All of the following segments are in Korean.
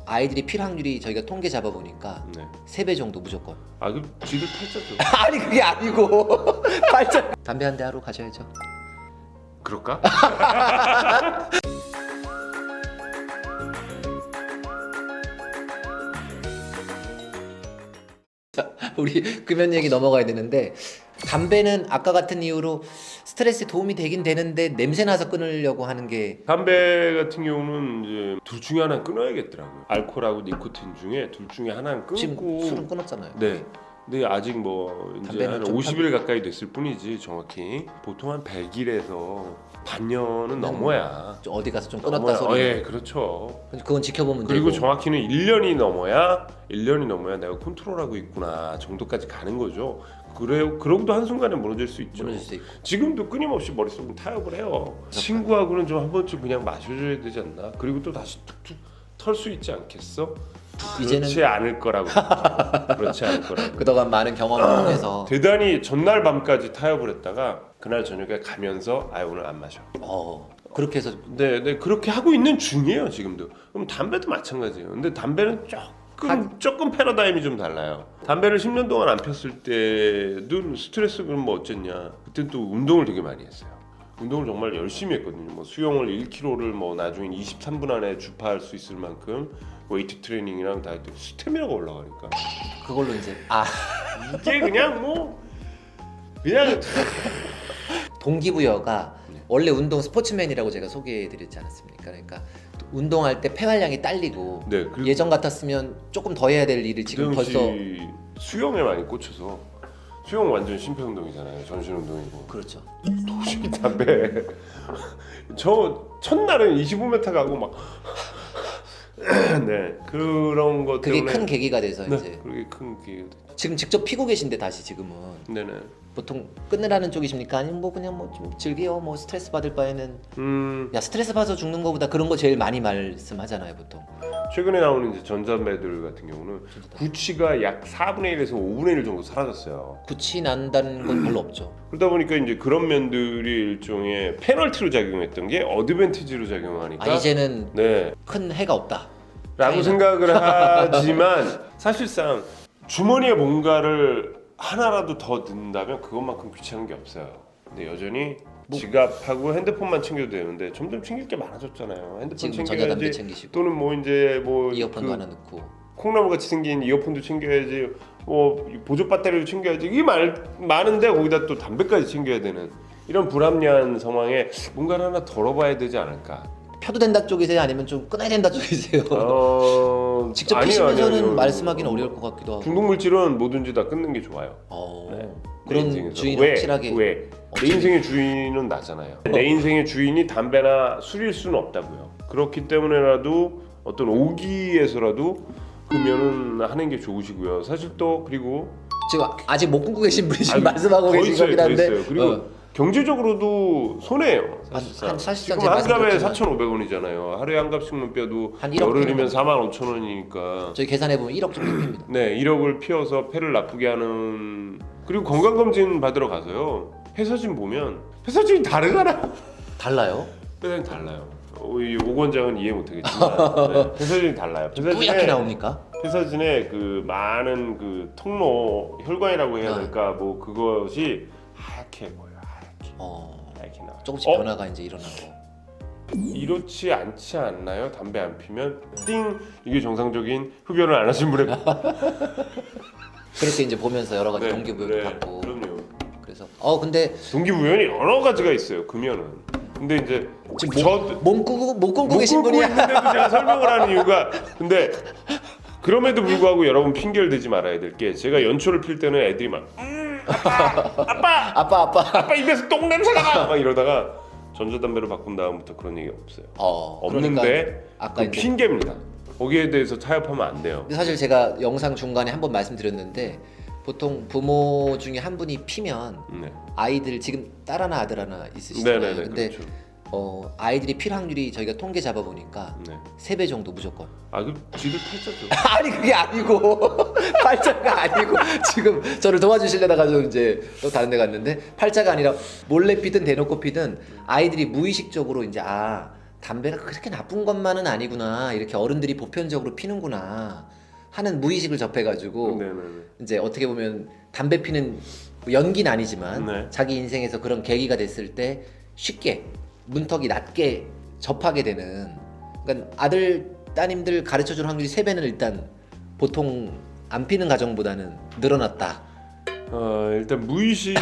아이들이 필 확률이 저희가 통계 잡아보니까 네. 3배 정도 무조건. 아 그럼 지들 팔자죠. 아니 그게 아니고 팔자. 담배 한 대 하러 가셔야죠. 그럴까? 우리 금연 얘기 넘어가야 되는데, 담배는 아까 같은 이유로 스트레스에 도움이 되긴 되는데 냄새 나서 끊으려고 하는 게 담배 같은 경우는 이제 둘 중에 하나 끊어야겠더라고요. 알코올하고 니코틴 중에 둘 중에 하나는 지금 끊고. 술은 끊었잖아요. 네. 근데 아직 뭐 이제 담배는 한 좀 50일 가까이 됐을 뿐이지 정확히. 보통 한 100일에서 반년은 넘어야. 좀 어디 가서 좀 끊었다 소리. 예, 그렇죠. 그건 지켜보면 그리고 되고. 정확히는 1년이 넘어야 내가 컨트롤하고 있구나 정도까지 가는 거죠. 그래요. 그러고도 한순간에 무너질 수 있죠. 무너질 수 있고. 지금도 끊임없이 머릿속은 타협을 해요. 친구하고는 좀 한 번쯤 그냥 마셔줘야 되지 않나? 그리고 또 다시 툭툭 털 수 있지 않겠어? 그렇지 않을 거라고. 그렇지 않을 거라고. 그동안 많은 경험을 통해서 대단히 전날 밤까지 타협을 했다가 그날 저녁에 가면서 오늘 안 마셔. 그렇게 해서 네, 그렇게 하고 있는 중이에요 지금도. 그럼 담배도 마찬가지예요. 근데 담배는 조금 패러다임이 좀 달라요. 담배를 10년 동안 안 폈을 때도 스트레스 그럼 뭐 어쨌냐. 그때 또 운동을 되게 많이 했어요. 운동을 정말 열심히 했거든요. 뭐 수영을 1km를 뭐 나중에 23분 안에 주파할 수 있을 만큼 웨이트 트레이닝이랑 다 했더니 스태미나가 올라가니까 그걸로 이제 이게 그냥 그냥 동기부여가 원래 운동 스포츠맨이라고 제가 소개해드렸지 않았습니까? 그러니까 운동할 때 폐활량이 딸리고 네, 그리고 예전 같았으면 조금 더 해야 될 일을 지금 이정 씨 벌써 수영에 많이 꽂혀서 수영 완전 심폐운동이잖아요. 전신운동이고. 그렇죠. 도저히 담배 저 첫날은 25m 가고 막 네, 그런 것 그게 때문에 큰 계기가 돼서 네, 이제 그게 큰 계기가 됐죠. 지금 직접 피고 계신데 다시 지금은 네네. 보통 끊으라는 쪽이십니까? 아니면 뭐 그냥 뭐 좀 즐겨 뭐 스트레스 받을 바에는 야 스트레스 받아서 죽는 거보다 그런 거 제일 많이 말씀하잖아요 보통. 최근에 나오는 이제 전자매들 같은 경우는 구취가 약 4분의 1에서 5분의 1 정도 사라졌어요. 구취 난다는 건 별로 없죠. 그러다 보니까 이제 그런 면들이 일종의 페널티로 작용했던 게 어드밴티지로 작용하니까 이제는 네. 큰 해가 없다 라고 생각을 하지만 사실상 주머니에 뭔가를 하나라도 더 넣는다면 그것만큼 귀찮은 게 없어요. 근데 여전히 지갑하고 핸드폰만 챙겨도 되는데 점점 챙길 게 많아졌잖아요. 핸드폰 지금 전자담배 챙겨야지 챙기시고 또는 뭐 이제 뭐 이어폰도 하나 넣고 콩나물 같이 생긴 이어폰도 챙겨야지 뭐 보조 배터리도 챙겨야지 이게 많은데 거기다 또 담배까지 챙겨야 되는 이런 불합리한 상황에 뭔가를 하나 덜어봐야 되지 않을까. 펴도 된다 쪽이세요? 아니면 좀 끊어야 된다 쪽이세요? 직접 아니요, 피시면서는 아니요. 말씀하기는 어려울 것 같기도 하고. 중독 물질은 뭐든지 다 끊는 게 좋아요. 네. 내 그런 인생에서. 주인 왜? 확실하게 왜? 내 인생의 주인은 나잖아요. 내 인생의 주인이 담배나 술일 수는 없다고요. 그렇기 때문에라도 어떤 오기에서라도 금연은 하는 게 좋으시고요. 사실 또 그리고 지금 아직 못 끊고 계신 분이 지금 말씀하고 계신 거긴 한데 그리고 경제적으로도 손해예요. 사실상. 사실상 지금 한 제가 갑에 말씀드렸지만 4,500원이잖아요. 하루에 한 갑씩만 빼도 한 1억 열흘이면 45,000원이니까. 저희 계산해 보면 1억 정도 핍니다. 네, 1억을 피워서 폐를 나쁘게 하는. 그리고 건강검진 받으러 가서요. 폐사진 보면 폐사진이 다르잖아. 달라요? 폐사진 달라요. 이 오건장은 이해 못하겠지만 네, 폐사진이 달라요. 뿌옇게 나옵니까? 폐사진에 그 많은 그 통로 혈관이라고 해야 네. 될까 뭐 그것이 하얗게 보여요. 하얗게 나와요. 조금씩 변화가 이제 일어나고. 이렇지 않지 않나요? 담배 안 피면 띵 이게 정상적인 흡연을 안 하신 분의 그렇게 이제 보면서 여러 가지 네, 동기부여를 네, 받고. 그럼요. 그래서 근데 동기부여는 여러 가지가 있어요. 금연은. 근데 이제 지금 몸 끊고 계신 못 분이 끊고 있는데도 제가 설명을 하는 이유가 근데 그럼에도 불구하고 여러분 핑계를 대지 말아야 될 게 제가 연초를 필 때는 애들이 막 아빠 입에서 똥 냄새가 나! 막 이러다가 전자담배로 바꾼 다음부터 그런 얘기 없어요. 없는데 그러니까 아까 그 이제 핑계입니다. 거기에 대해서 타협하면 안 돼요. 근데 사실 제가 영상 중간에 한번 말씀드렸는데 보통 부모 중에 한 분이 피면 네. 아이들 지금 딸 하나 아들 하나 있으시잖아요. 네네네. 근데 그렇죠. 아이들이 필 확률이 저희가 통계 잡아보니까 네. 3배 정도 무조건. 그 지들 팔자죠. 아니 그게 아니고 팔자가 아니고 지금 저를 도와주시려다가 좀 이제 또 다른 데 갔는데 팔자가 아니라 몰래 피든 대놓고 피든 아이들이 무의식적으로 이제 담배가 그렇게 나쁜 것만은 아니구나. 이렇게 어른들이 보편적으로 피는구나 하는 무의식을 접해가지고 네네네. 이제 어떻게 보면 담배 피는 연기는 아니지만 네. 자기 인생에서 그런 계기가 됐을 때 쉽게 문턱이 낮게 접하게 되는, 그러니까 아들 따님들 가르쳐주는 확률이 3배는 일단 보통 안 피는 가정보다는 늘어났다. 일단 무의식에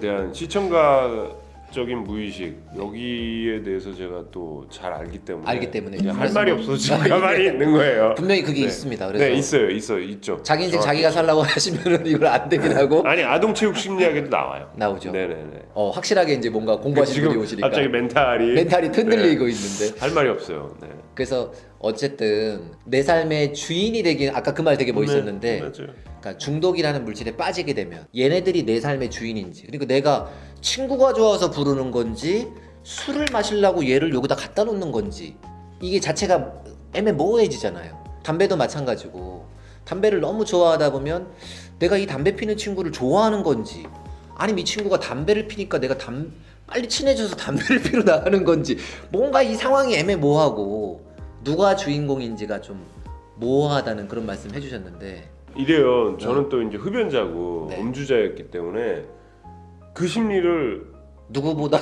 대한 시청가적인 무의식 여기에 대해서 제가 또 잘 알기 때문에 이제 할 말이 없어서 지금 가만히 있는 거예요. 분명히 그게 네. 있습니다. 그래서 네, 있죠. 자기 인생 정확히 자기가 살라고 하시면은 이걸 안 되긴 하고 아니 아동체육 심리학에도 나와요. 나오죠. 네네네. 확실하게 이제 뭔가 공부하시는 지금 분이 오시니까 갑자기 멘탈이 흔들리고 있는데, 할 말이 없어요. 네. 그래서 어쨌든 내 삶의 주인이 되긴, 아까 그 말 되게 멋있었는데 맞아요. 그러니까 중독이라는 물질에 빠지게 되면 얘네들이 내 삶의 주인인지, 그러니까 내가 친구가 좋아서 부르는 건지 술을 마시려고 얘를 여기다 갖다 놓는 건지, 이게 자체가 애매모호해지잖아요. 담배도 마찬가지고 담배를 너무 좋아하다 보면 내가 이 담배 피는 친구를 좋아하는 건지, 아니면 이 친구가 담배를 피니까 내가 빨리 친해져서 담배를 피러 나가는 건지, 뭔가 이 상황이 애매모호하고 누가 주인공인지가 좀 모호하다는 그런 말씀 해주셨는데, 이래요. 저는 또 이제 흡연자고 네. 음주자였기 때문에 그 심리를 누구보다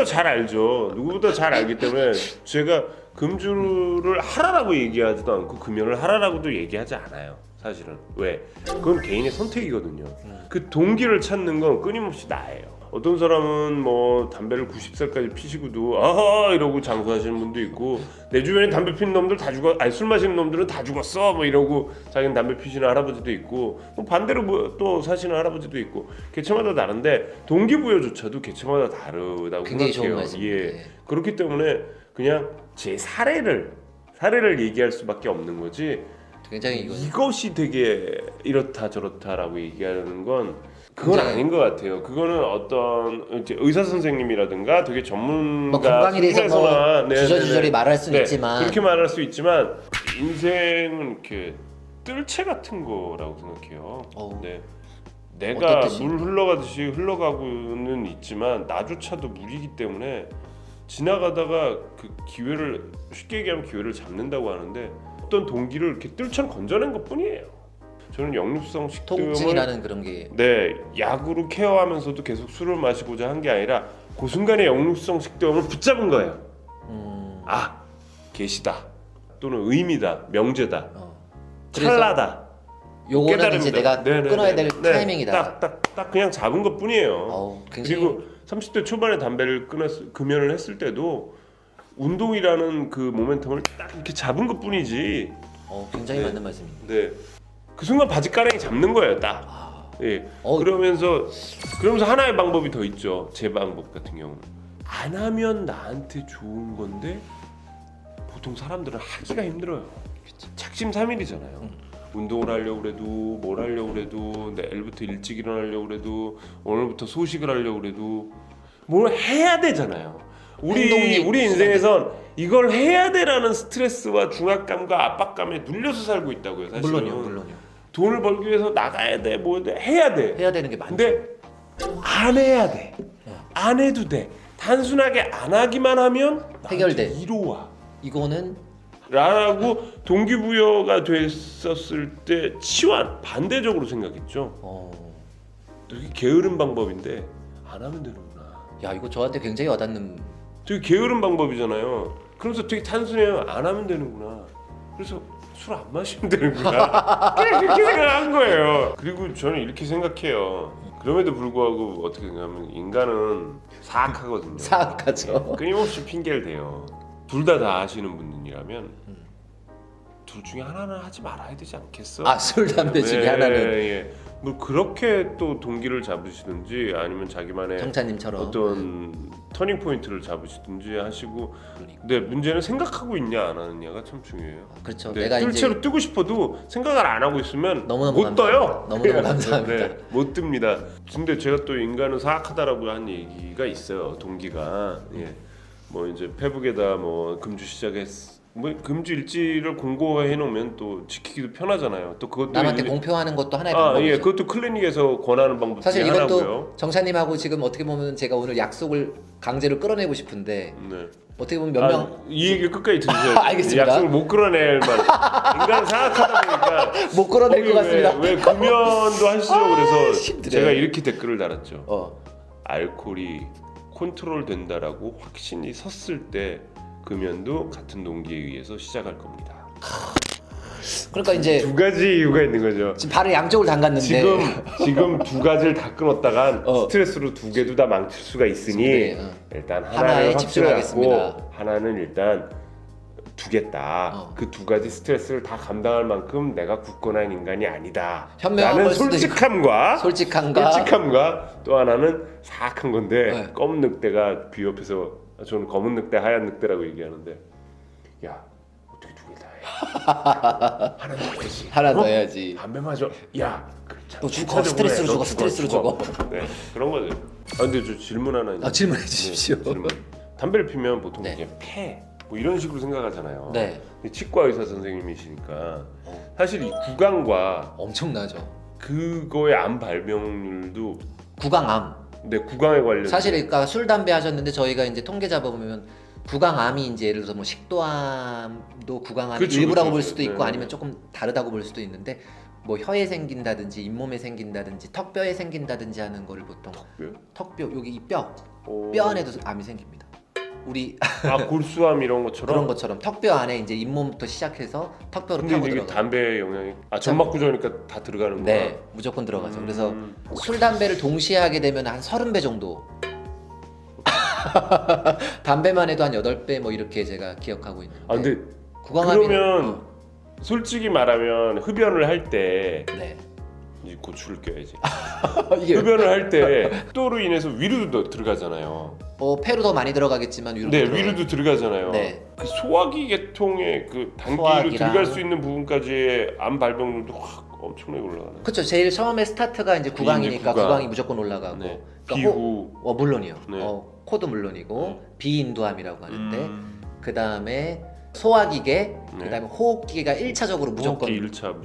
잘 알죠. 누구보다 잘 알기 때문에 제가 금주를 하라라고 얘기하지도 않고 금연을 하라라고도 얘기하지 않아요. 사실은 왜? 그건 개인의 선택이거든요. 그 동기를 찾는 건 끊임없이 나예요. 어떤 사람은 뭐 담배를 90살까지 피시고도 아하 이러고 장수하시는 분도 있고, 내 주변에 담배 피는 놈들 다 술 마시는 놈들은 다 죽었어 뭐 이러고 자기는 담배 피시는 할아버지도 있고, 뭐 반대로 뭐 또 사시는 할아버지도 있고, 개체마다 다른데 동기부여조차도 개체마다 다르다고 굉장히 생각해요. 좋은 말씀이에요. 예. 그렇기 때문에 그냥 제 사례를 얘기할 수밖에 없는 거지. 굉장히 이것이 되게 이렇다 저렇다라고 얘기하는 건 그건 굉장히 아닌 것 같아요. 그거는 어떤 이제 의사 선생님이라든가 되게 전문가 뭐 건강에 대해서 뭐 수준에서나 주저주저리 말할 수는 네, 있지만, 그렇게 말할 수 있지만 인생은 이렇게 뜰채 같은 거라고 생각해요. 어우. 네. 내가 어떤 뜻이? 물 흘러가듯이 흘러가고는 있지만 나조차도 물이기 때문에 지나가다가 그 기회를, 쉽게 얘기하면 기회를 잡는다고 하는데, 어떤 동기를 이렇게 뜰처럼 건져낸 것뿐이에요. 저는 역류성 식도염을 통증이라는 그런 게 약으로 케어하면서도 계속 술을 마시고자 한 게 아니라 그 순간에 역류성 식도염을 붙잡은 거예요. 아, 계시다, 또는 의미다, 명제다, 그래서 찰나다, 요거는 깨달음이다. 이제 내가 네네네. 끊어야 될 네, 타이밍이다. 딱 그냥 잡은 것뿐이에요. 굉장히 그리고 30대 초반에 담배를 금연을 했을 때도 운동이라는 그 모멘텀을 딱 이렇게 잡은 것뿐이지. 굉장히 네. 맞는 말씀입니다. 네. 그 순간 바지가랑이 잡는 거예요, 딱. 예. 그러면서 하나의 방법이 더 있죠. 제 방법 같은 경우는 안 하면 나한테 좋은 건데 보통 사람들은 하기가 힘들어요. 작심삼일이잖아요. 운동을 하려고 그래도 뭘 하려고 그래도 내일부터 일찍 일어나려고 그래도 오늘부터 소식을 하려고 그래도 뭘 해야 되잖아요. 우리 인생에선 이걸 해야 돼라는 스트레스와 중압감과 압박감에 눌려서 살고 있다고요. 사실은. 물론요. 돈을 벌기 위해서 나가야 돼, 뭐 해야 돼. 해야 되는 게 많죠. 근데 안 해야 돼. 안 해도 돼. 단순하게 안 하기만 하면 해결돼. 이로와. 이거는 라고 동기부여가 됐었을 때 치환 반대적으로 생각했죠. 되게 게으른 방법인데 안 하면 되는구나. 야, 이거 저한테 굉장히 와닿는. 되게 게으른 방법이잖아요. 그러면서 되게 단순해요. 안 하면 되는구나. 그래서 술 안 마시면 되는구나. 그렇게 생각한 거예요. 그리고 저는 이렇게 생각해요. 그럼에도 불구하고 어떻게 생각하면 인간은 사악하거든요. 사악하죠. 끊임없이 핑계를 대요. 둘 다 하시는 분이라면 둘 중에 하나는 하지 말아야 되지 않겠어? 술, 담배 중에 하나는. 예. 뭐 그렇게 또 동기를 잡으시든지 아니면 자기만의 정찬님처럼 어떤 터닝 포인트를 잡으시든지 하시고. 근데 문제는 생각하고 있냐 안 하느냐가 참 중요해요. 그렇죠. 네, 내가 뜰채로 이제 뜨고 싶어도 생각을 안 하고 있으면 너무너무 못 떠요. 너무너무 감사합니다. 네, 못 뜹니다. 근데 제가 또 인간은 사악하다라고 한 얘기가 있어요. 동기가 뭐 이제 페북에다 뭐 금주 시작했. 뭐 금주 일지를 공고해 놓으면 또 지키기도 편하잖아요. 또 그것도 남한테 공표하는 것도 하나의 방법이죠. 그것도 클리닉에서 권하는 방법 중에 사실 하나고요. 이것도 정찬님하고 지금 어떻게 보면 제가 오늘 약속을 강제로 끌어내고 싶은데 네. 어떻게 보면 몇 명 이 얘기 끝까지 들으셔야 알겠습니다. 약속을 못 끌어낼 만. 인간은 생각하다 보니까 못 끌어낼 거기 것 같습니다. 왜 금연도 하시죠? 그래서 힘드네. 제가 이렇게 댓글을 달았죠. 어. 알코올이 컨트롤 된다라고 확신이 섰을 때 금연도 같은 동기에 의해서 시작할 겁니다. 그러니까 이제 두 가지 이유가 있는 거죠. 지금 발을 양쪽을 담갔는데 지금 두 가지를 다 끊었다간 어. 스트레스로 두 개도 다 망칠 수가 있으니 네, 어. 일단 하나에 하나를 집중하겠습니다. 확실하고 하나는 일단 두겠다. 그 두 가지 스트레스를 다 감당할 만큼 내가 굳건한 인간이 아니다. 현명한 라는 걸 수도 솔직함과 또 하나는 사악한 건데 네. 검은 늑대가 비옆에서 저는 검은 늑대 하얀 늑대라고 얘기하는데 야 어떻게 두 개 다 해? 하나 더 해야지. 하나 더 어? 해야지. 담배 마저 야 또 죽어, 스트레스로 죽어, 스트레스로 죽어. 네 그런 거죠. 근데 저 질문 하나 있는데. 질문해 주십시오. 질문. 담배를 피면 보통 네. 이제 뭐 이런 식으로 생각하잖아요. 네. 근데 치과 의사 선생님이시니까 사실 이 구강과 엄청나죠. 그거의 암 발병률도 구강암. 구강에 관련 사실 그러니까 술 담배 하셨는데 저희가 이제 통계 잡아보면 구강암이 이제 예를 들어서 뭐 식도암도 구강암 그쵸, 일부라고 그쵸, 볼 그쵸. 수도 있고 네. 아니면 조금 다르다고 볼 수도 있는데 뭐 혀에 생긴다든지 잇몸에 생긴다든지 턱뼈에 생긴다든지 하는 거를 보통 턱뼈 여기 이 뼈 안에도 암이 생깁니다. 우리 골수암 이런 것처럼 그런 것처럼 턱뼈 안에 이제 잇몸부터 시작해서 턱뼈로 근데 타고 이게 들어가. 담배 영향이 점막 구조니까 다 들어가는구나. 네, 무조건 들어가죠. 그래서 술 담배를 동시에 하게 되면 한 30배 정도. 담배만 해도 한 8배 뭐 이렇게 제가 기억하고 있는데. 근데 구강암이 그러면 솔직히 말하면 흡연을 할 때 네. 이제 고추를 껴야지. 이게 흡연을 할 때 또로 인해서 위로도 들어가잖아요. 폐로 더 많이 들어가겠지만 위로 네, 위로도 들어가잖아요. 네. 그 소화기 계통의 그 단기로 소화기랑- 들어갈 수 있는 부분까지의 암 발병률도 확 엄청나게 올라가네. 그렇죠. 제일 처음에 스타트가 이제 구강이니까 구강. 구강이 무조건 올라가고. 네. 그러니까 비후. 물론이요. 네. 코도 물론이고 네. 비인두암이라고 하는데 그 다음에 소화기계, 그 다음에 호흡기계가 1차적으로 무조건 1차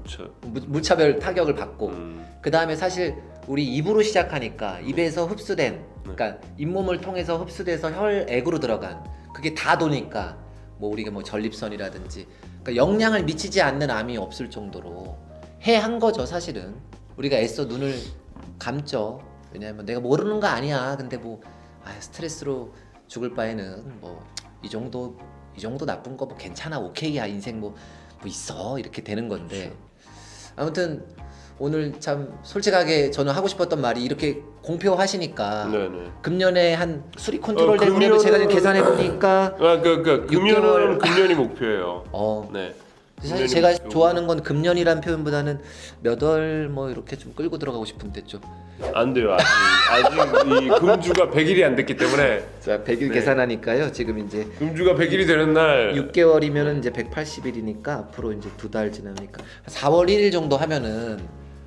무차별 타격을 받고 음. 그 다음에 사실 우리 입으로 시작하니까 입에서 흡수된 그러니까 잇몸을 통해서 흡수돼서 혈액으로 들어간 그게 다 도니까 뭐 우리가 뭐 전립선이라든지 그러니까 영향을 미치지 않는 암이 없을 정도로 해한 거죠 사실은. 우리가 애써 눈을 감죠. 왜냐하면 내가 모르는 거 아니야. 근데 뭐 스트레스로 죽을 바에는 뭐 이 정도 나쁜 거 뭐 괜찮아 오케이야 인생 뭐 있어 이렇게 되는 건데 아무튼 오늘 참 솔직하게 저는 하고 싶었던 말이 이렇게 공표하시니까 네네. 금년에 한 수리 컨트롤 된 금액을 제가 지금 계산해 보니까 그러니까 금년은 6개월. 금년이 목표예요. 사실 네. 금년이 제가 목표고. 좋아하는 건 금년이란 표현보다는 몇 월 뭐 이렇게 좀 끌고 들어가고 싶은데 좀 안 돼요. 아직 이 금주가 100일이 안 됐기 때문에 자 100일 네. 계산하니까요 지금 이제 금주가 100일이 되는 날 6개월이면은 이제 180일이니까 앞으로 이제 2달 지나니까 4월 1일 정도 하면은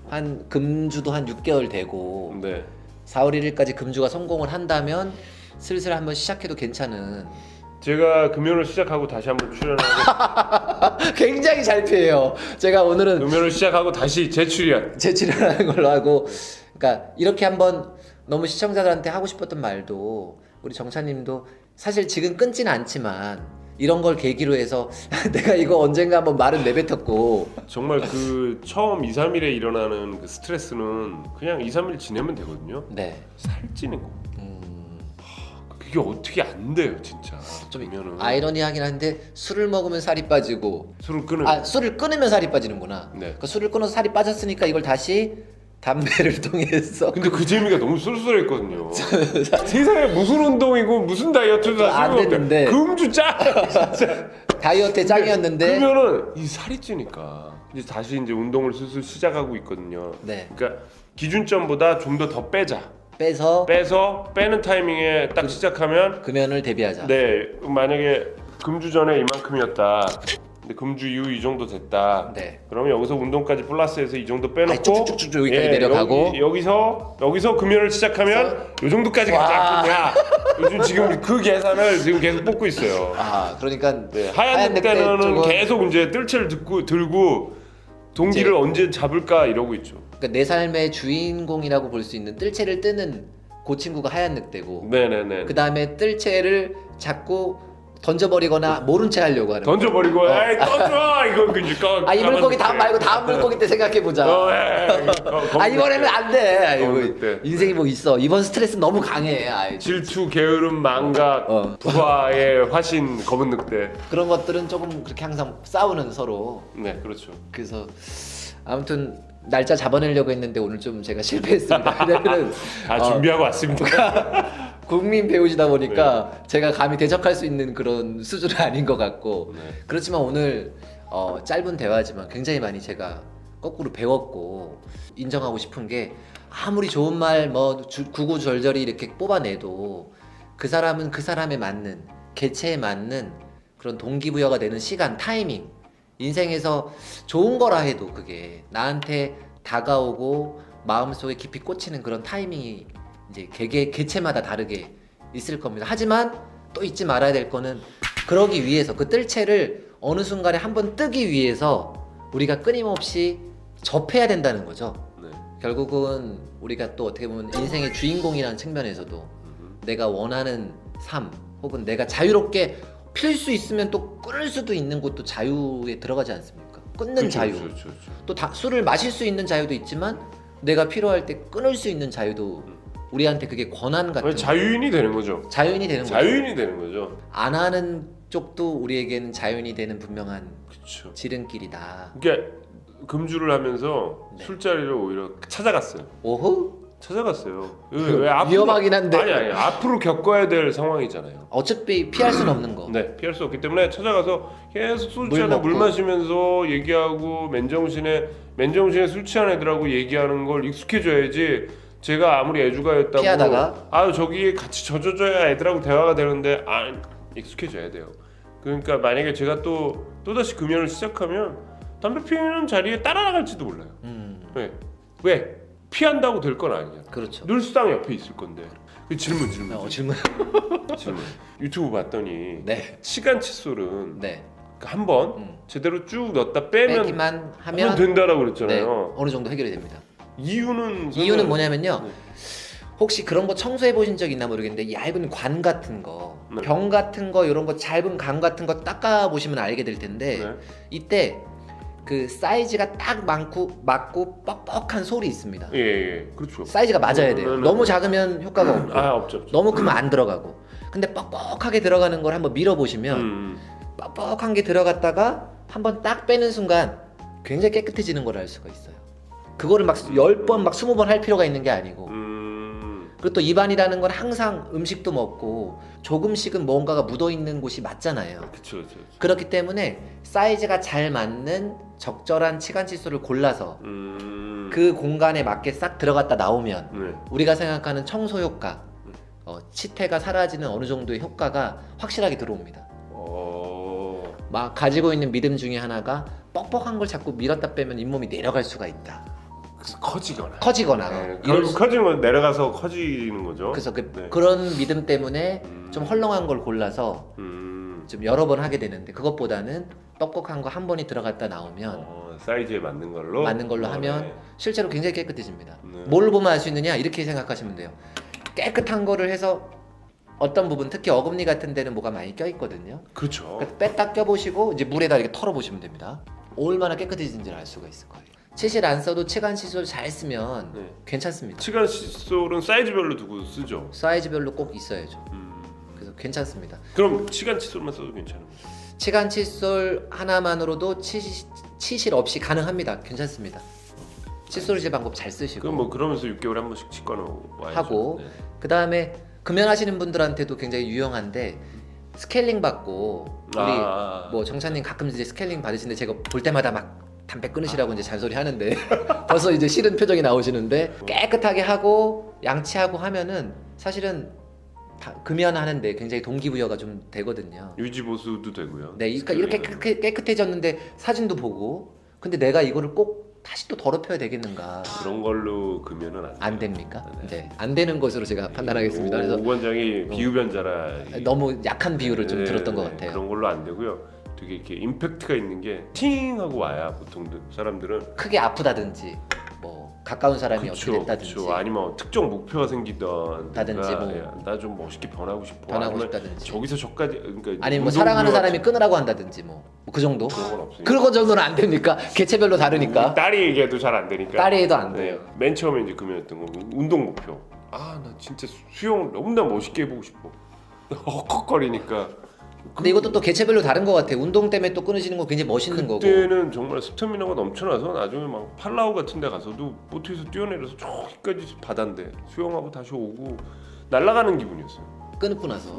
한 금주도 한 6개월 되고 네. 4월 1일까지 금주가 성공을 한다면 슬슬 한번 시작해도 괜찮은 제가 금연을 시작하고 다시 한번 출연하고 굉장히 잘 피해요. 제가 오늘은 금연을 시작하고 다시 재출연. 재출연하는 걸로 하고 그러니까 이렇게 한번 너무 시청자들한테 하고 싶었던 말도 우리 정찬님도 사실 지금 끊지는 않지만 이런 걸 계기로 해서 내가 이거 언젠가 한번 말은 내뱉었고 정말 그 처음 2, 3일에 일어나는 그 스트레스는 그냥 2, 3일 지내면 되거든요. 네. 살찌는 거. 그게 어떻게 안 돼요, 진짜. 좀 금연은. 아이러니하긴 한데 술을 먹으면 살이 빠지고 술을 끊으면 술을 끊으면 살이 빠지는구나. 네. 그러니까 술을 끊어서 살이 빠졌으니까 이걸 다시 담배를 통해서 근데 그 재미가 너무 쏠쏠했거든요. 세상에 무슨 운동이고 무슨 다이어트도 안 됐는데. 금주 짜. 진짜. 다이어트의 짱이었는데 그러면은 이 살이 찌니까 이제 다시 이제 운동을 슬슬 시작하고 있거든요. 네. 그러니까 기준점보다 좀 더 빼자. 빼서 빼는 타이밍에 딱 시작하면 금연을 대비하자. 네 만약에 금주 전에 이만큼이었다. 근데 금주 이후 이 정도 됐다. 네. 그러면 여기서 운동까지 플러스해서 이 정도 빼놓고 쭉쭉쭉쭉 여기까지 내려가고 여기서 금연을 시작하면 이 정도까지 가지 않겠냐. 요즘 지금 그 계산을 지금 계속 뽑고 있어요. 그러니까 네, 하얀 늑대는 쪽은 계속 이제 뜰채를 들고 동기를 언제 잡을까 이러고 있죠. 그러니까 내 삶의 주인공이라고 볼 수 있는 뜰채를 뜨는 그 친구가 하얀 늑대고 네네네. 그 다음에 뜰채를 잡고 던져버리거나 모른 채 하려고 하는. 던져버리고 에이 떠줘 이거 그냥 이 물고기 다음 말고 다음 물고기 때 생각해 보자. 이번에는 안 돼. 이거 인생이 뭐 있어. 이번 스트레스 너무 강해. 질투, 게으름, 망각, 부하의 화신, 검은 늑대. 그런 것들은 조금 그렇게 항상 싸우는 서로. 네, 그렇죠. 그래서 아무튼 날짜 잡아내려고 했는데 오늘 좀 제가 실패했습니다. 왜냐면은 다 준비하고 왔습니다. 국민 배우시다 보니까 제가 감히 대적할 수 있는 그런 수준은 아닌 것 같고 그렇지만 오늘 짧은 대화지만 굉장히 많이 제가 거꾸로 배웠고 인정하고 싶은 게 아무리 좋은 말 뭐 구구절절히 이렇게 뽑아내도 그 사람은 그 사람에 맞는 개체에 맞는 그런 동기부여가 되는 시간, 타이밍 인생에서 좋은 거라 해도 그게 나한테 다가오고 마음속에 깊이 꽂히는 그런 타이밍이 이제 개체마다 다르게 있을 겁니다. 하지만 또 잊지 말아야 될 거는 그러기 위해서 그 뜰채를 어느 순간에 한번 뜨기 위해서 우리가 끊임없이 접해야 된다는 거죠. 네. 결국은 우리가 또 어떻게 보면 인생의 주인공이라는 측면에서도 내가 원하는 삶 혹은 내가 자유롭게 필 수 있으면 또 끊을 수도 있는 것도 자유에 들어가지 않습니까? 끊는 그렇죠, 자유. 그렇죠. 또 술을 마실 수 있는 자유도 있지만 내가 필요할 때 끊을 수 있는 자유도 우리한테 그게 권한 같은 자유인이 되는 거죠. 자유인이 되는 거죠. 자유인이 되는 거죠. 안 하는 쪽도 우리에게는 자유인이 되는 분명한 그렇죠. 지름길이다. 그러니까 금주를 하면서 네. 술자리를 오히려 찾아갔어요. 오호? 찾아갔어요. 위험하긴 한데. 아니 앞으로 겪어야 될 상황이잖아요. 어차피 피할 수는 없는 거. 네, 피할 수 없기 때문에 찾아가서 계속 술 물 취한 물 먹고. 마시면서 얘기하고 맨정신에 술 취한 애들하고 얘기하는 걸 익숙해져야지. 제가 아무리 애주가였다고 피하다가? 저기 같이 젖어줘야 애들하고 대화가 되는데 익숙해져야 돼요. 그러니까 만약에 제가 또다시 금연을 시작하면 담배 피우는 자리에 따라갈지도 몰라요. 왜? 피한다고 될 건 아니야. 그렇죠. 늘수당 옆에 있을 건데. 질문. 질문. 유튜브 봤더니 네. 치간 칫솔은 네. 한번 제대로 쭉 넣었다 빼면 빼기만 하면 된다라고 네, 그랬잖아요. 어느 정도 해결이 됩니다. 이유는 뭐냐면요. 네. 혹시 그런 거 청소해 보신 적 있나 모르겠는데 얇은 관 같은 거, 네. 병 같은 거 이런 거 짧은 관 같은 거 닦아 보시면 알게 될 텐데 네. 이때 그 사이즈가 딱 맞고 뻑뻑한 솔이 있습니다. 예, 그렇죠. 사이즈가 맞아야 돼요. 네. 너무 작으면 효과가 없고 없죠. 너무 크면 안 들어가고. 근데 뻑뻑하게 들어가는 걸 한번 밀어 보시면 뻑뻑한 게 들어갔다가 한번 딱 빼는 순간 굉장히 깨끗해지는 걸 알 수가 있어요. 그거를 막 10번 막 20번 할 필요가 있는 게 아니고. 그리고 또 입안이라는 건 항상 음식도 먹고 조금씩은 뭔가가 묻어있는 곳이 맞잖아요. 그렇죠. 그렇기 때문에 사이즈가 잘 맞는 적절한 치간 칫솔을 골라서 그 공간에 맞게 싹 들어갔다 나오면 네. 우리가 생각하는 청소 효과, 치태가 사라지는 어느 정도의 효과가 확실하게 들어옵니다. 막 가지고 있는 믿음 중에 하나가 뻑뻑한 걸 자꾸 밀었다 빼면 잇몸이 내려갈 수가 있다. 커지거나 네, 이럴 결국 커지는 건 내려가서 커지는 거죠. 그래서 네. 그런 믿음 때문에 좀 헐렁한 걸 골라서 좀 여러 번 하게 되는데 그것보다는 뻑뻑한 거 한 번이 들어갔다 나오면 사이즈에 맞는 걸로 하면 네. 실제로 굉장히 깨끗해집니다. 네. 뭘 보면 알 수 있느냐 이렇게 생각하시면 돼요. 깨끗한 거를 해서 어떤 부분 특히 어금니 같은 데는 뭐가 많이 껴 있거든요. 그렇죠. 그래서 뺐다 껴보시고 이제 물에다 이렇게 털어보시면 됩니다. 얼마나 깨끗해진지를 알 수가 있을 거예요. 치실 안 써도 치간 칫솔 잘 쓰면 네. 괜찮습니다. 치간 칫솔은 사이즈별로 두고 쓰죠. 사이즈별로 꼭 있어야죠. 그래서 괜찮습니다. 그럼 치간 칫솔만 써도 괜찮은 거죠? 치간 칫솔 하나만으로도 치실 없이 가능합니다. 괜찮습니다. 칫솔 이제 방법 잘 쓰시고 그럼 뭐 그러면서 6개월에 한 번씩 치과는 와야죠. 하고 네. 그 다음에 금연하시는 분들한테도 굉장히 유용한데 스케일링 받고 우리 뭐 정찬님 가끔 이제 스케일링 받으시는데 제가 볼 때마다 막 담배 끊으시라고 이제 잔소리 하는데 벌써 이제 싫은 표정이 나오시는데 깨끗하게 하고 양치하고 하면은 사실은 금연하는데 굉장히 동기부여가 좀 되거든요. 유지 보수도 되고요. 네, 그러니까 이렇게 깨끗해졌는데 사진도 보고 근데 내가 이거를 꼭 다시 또 더럽혀야 되겠는가? 그런 걸로 금연은 안 됩니까? 네, 안 되는 것으로 제가 판단하겠습니다. 그래서 오 원장이 비유변자라 너무 약한 비유를 좀 들었던 것 같아요. 그런 걸로 안 되고요. 되게 이렇게 임팩트가 있는 게 팅하고 와야 보통 사람들은 크게 아프다든지 뭐 가까운 사람이 어떻게 됐다든지 아니면 특정 목표가 생기던 다든지 나 좀 멋있게 변하고 싶어. 변하고 아니면 싶다든지 저기서 저까지 그러니까 아니면 뭐 사랑하는 사람이 끊으라고 한다든지 뭐 그 정도? 그런 건 없으니까. 그런 정도는 안 됩니까? 개체별로 다르니까. 딸이 얘기해도 잘 안 되니까. 딸이 해도 안 돼요. 네. 맨 처음에 이제 금연했던 거 운동 목표. 아 나 진짜 수영 너무나 멋있게 해보고 싶어. 헉헉거리니까. 근데 이것도 또 개체별로 다른 것 같아요. 운동 때문에 또 끊으시는 거 굉장히 멋있는 거고. 그때는 정말 스태미나가 넘쳐나서 나중에 막 팔라우 같은 데 가서도 보트에서 뛰어내려서 저기까지 바다인데 수영하고 다시 오고 날아가는 기분이었어요. 끊고 나서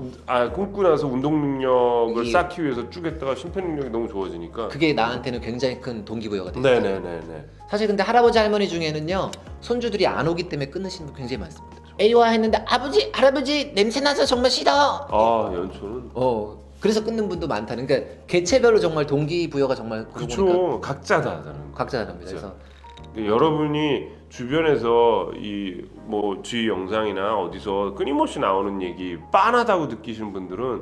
끊고 나서 운동 능력을 이게- 쌓기 위해서 쭉 했다가 심폐 능력이 너무 좋아지니까. 그게 나한테는 굉장히 큰 동기부여가 됐어요. 네네네네. 사실 근데 할아버지 할머니 중에는요 손주들이 안 오기 때문에 끊으시는 분 굉장히 많습니다. 애와 했는데 아버지 할아버지 냄새 나서 정말 싫어. 아 연초는. 그래서 끊는 분도 많다는. 그러니까 개체별로 정말 동기부여가 정말 그러고 보니까 그렇죠. 각자다 다른 거. 각자 다릅니다. 진짜. 그래서 여러분이 주변에서 이 뭐 주위 영상이나 어디서 끊임없이 나오는 얘기 빤하다고 느끼시는 분들은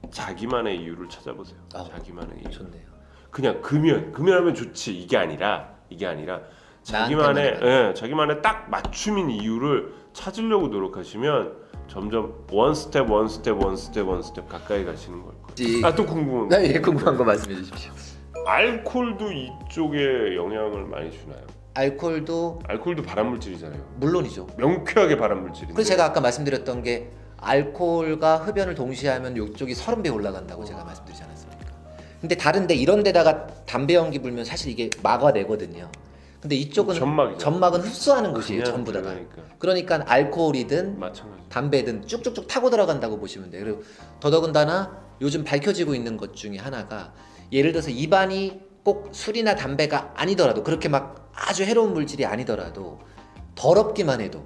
자기만의 이유를 찾아보세요. 자기만의 이유. 좋네요. 그냥 금연하면 좋지 이게 아니라 자기만의 딱 맞춤인 이유를 찾으려고 노력하시면 점점 원 스텝 가까이 가시는 걸 거예요. 또 궁금한 거. 네, 궁금한 거 말씀해 주십시오. 알코올도 이쪽에 영향을 많이 주나요? 알코올도 발암물질이잖아요. 물론이죠. 명쾌하게 발암물질인데. 그래서 제가 아까 말씀드렸던 게 알코올과 흡연을 동시에 하면 이쪽이 30배 올라간다고 제가 말씀드리지 않았습니까? 근데 다른데 이런 데다가 담배 연기 불면 사실 이게 막아내거든요. 근데 이쪽은 점막이죠. 흡수하는 곳이에요. 전부 다가. 그러니까 알코올이든 마찬가지. 담배든 쭉쭉쭉 타고 들어간다고 보시면 돼요. 그리고 더더군다나 요즘 밝혀지고 있는 것 중에 하나가 예를 들어서 입안이 꼭 술이나 담배가 아니더라도 그렇게 막 아주 해로운 물질이 아니더라도 더럽기만 해도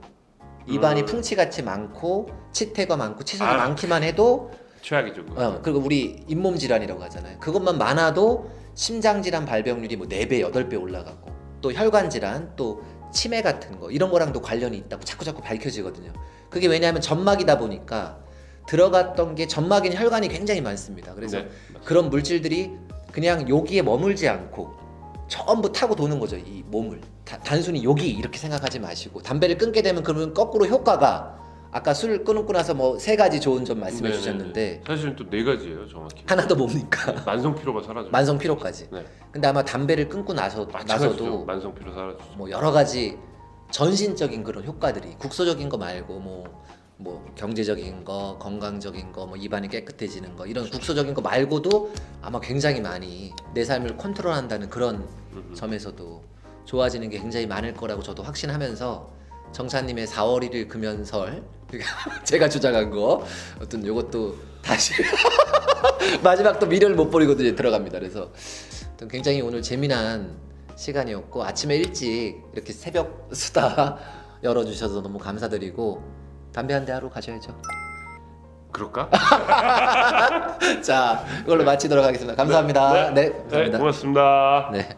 입안이 풍치같이 많고 치태가 많고 치석이 많기만 해도 최악이죠. 그리고 우리 잇몸 질환이라고 하잖아요. 그것만 많아도 심장 질환 발병률이 뭐 4배, 8배 올라가고 또 혈관 질환, 또 치매 같은 거 이런 거랑도 관련이 있다고 자꾸 밝혀지거든요. 그게 왜냐하면 점막이다 보니까 들어갔던 게 점막인 혈관이 굉장히 많습니다. 그래서 그런 물질들이 그냥 여기에 머물지 않고 전부 타고 도는 거죠. 이 몸을 단순히 여기 이렇게 생각하지 마시고 담배를 끊게 되면 그러면 거꾸로 효과가 아까 술 끊고 나서 뭐 3가지 좋은 점 말씀해 주셨는데 사실은 또 4가지예요 정확히. 하나 더 뭡니까? 만성 피로가 사라져요. 만성 피로까지. 네. 근데 아마 담배를 끊고 나서도 만성 피로 사라지죠. 뭐 여러 가지 전신적인 그런 효과들이 국소적인 거 말고 뭐 경제적인 거, 건강적인 거, 뭐 입안이 깨끗해지는 거 이런 국소적인 거 말고도 아마 굉장히 많이 내 삶을 컨트롤한다는 그런 점에서도 좋아지는 게 굉장히 많을 거라고 저도 확신하면서 정찬님의 4월 1일 금연설 제가 주장한 거 어떤 요것도 다시 마지막 또 미련을 못 버리고 들어갑니다. 그래서 굉장히 오늘 재미난 시간이었고 아침에 일찍 이렇게 새벽 수다 열어주셔서 너무 감사드리고 담배 한 대 하러 가셔야죠. 그럴까? 자, 이걸로 마치도록 하겠습니다. 감사합니다. 네, 감사합니다. 고맙습니다. 네.